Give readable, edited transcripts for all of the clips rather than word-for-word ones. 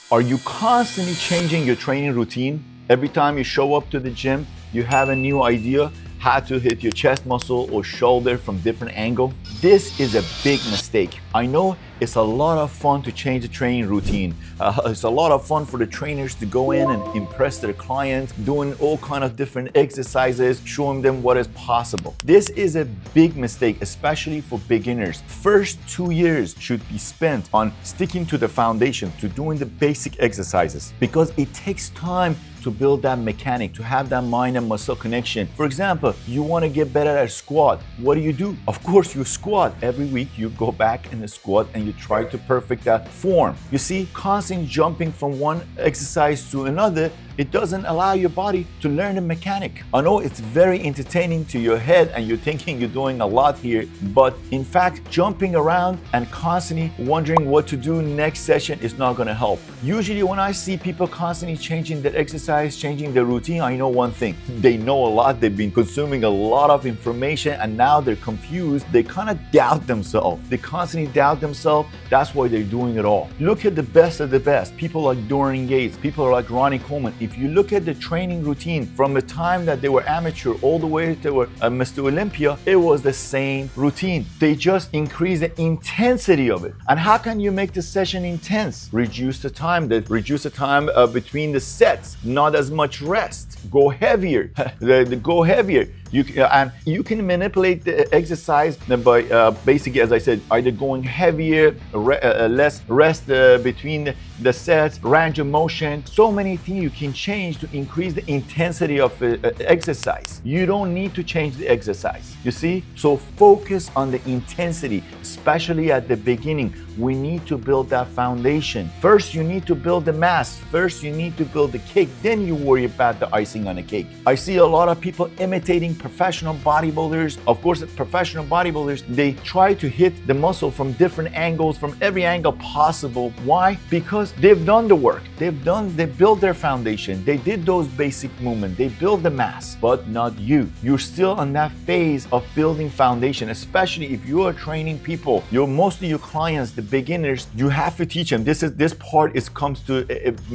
Are you constantly changing your training routine? Every time you show up to the gym, you have a new idea how to hit your chest muscle or shoulder from different angle? This is a big mistake. I know it's a lot of fun to change the training routine. It's a lot of fun for the trainers to go in and impress their clients, doing all kind of different exercises, showing them what is possible. This is a big mistake, especially for beginners. First 2 years should be spent on sticking to the foundation, to doing the basic exercises, because it takes time to build that mechanic, to have that mind and muscle connection. For example, you want to get better at squat. What do? Of course, you squat. Every week you go back in the squat and you try to perfect that form. You see, constant jumping from one exercise to another, it doesn't allow your body to learn the mechanic. I know it's very entertaining to your head and you're thinking you're doing a lot here, but in fact, jumping around and constantly wondering what to do next session is not gonna help. Usually when I see people constantly changing their exercise, changing their routine, I know one thing. They know a lot, they've been consuming a lot of information and now they're confused. They kind of doubt themselves. They constantly doubt themselves. That's why they're doing it all. Look at the best of the best. People like Dorian Yates, people like Ronnie Coleman. If you look at the training routine from the time that they were amateur all the way to they were Mr. Olympia, it was the same routine. They just increased the intensity of it. And how can you make the session intense? Reduce the time between the sets, not as much rest. Go heavier. Go heavier. You can manipulate the exercise by basically, as I said, either going heavier, less rest between the sets, range of motion. So many things you can change to increase the intensity of exercise. You don't need to change the exercise. You see? So focus on the intensity, especially at the beginning. We need to build that foundation. First, you need to build the mass. First, you need to build the cake. Then you worry about the icing on the cake. I see a lot of people imitating professional bodybuilders. Of course, professional bodybuilders, they try to hit the muscle from different angles, from every angle possible. Why? Because they've done the work. They built their foundation. They did those basic movements. They built the mass, but not you. You're still on that phase of building foundation, especially if you are training people. Most of your clients, the beginners, you have to teach them. This part comes to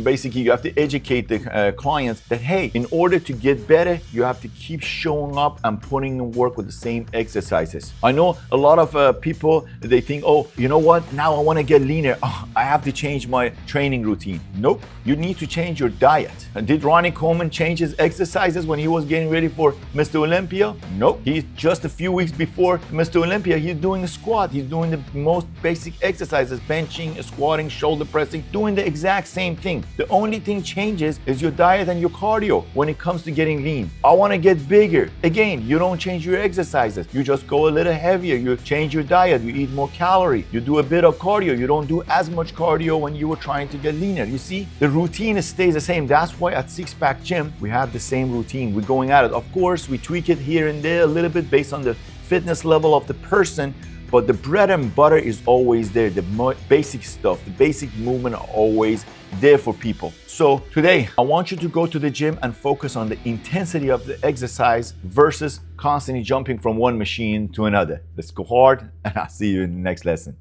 basically you have to educate the clients that, hey, in order to get better, you have to keep showing up and putting in work with the same exercises. I know a lot of people, they think, oh, you know what? Now I want to get leaner. Oh, I have to change my training routine. Nope. You need to change your diet. Did Ronnie Coleman change his exercises when he was getting ready for Mr. Olympia? Nope. He's just a few weeks before Mr. Olympia, he's doing a squat. He's doing the most basic exercises, benching, squatting, shoulder pressing, doing the exact same thing. The only thing changes is your diet and your cardio when it comes to getting lean. I want to get bigger. Again, you don't change your exercises. You just go a little heavier. You change your diet. You eat more calories. You do a bit of cardio. You don't do as much cardio when you were trying to get leaner. You see, the routine stays the same. That's why at Six Pack Gym, we have the same routine. We're going at it. Of course, we tweak it here and there a little bit based on the fitness level of the person, but the bread and butter is always there. The basic stuff, the basic movement are always there for people. So today, I want you to go to the gym and focus on the intensity of the exercise versus constantly jumping from one machine to another. Let's go hard, and I'll see you in the next lesson.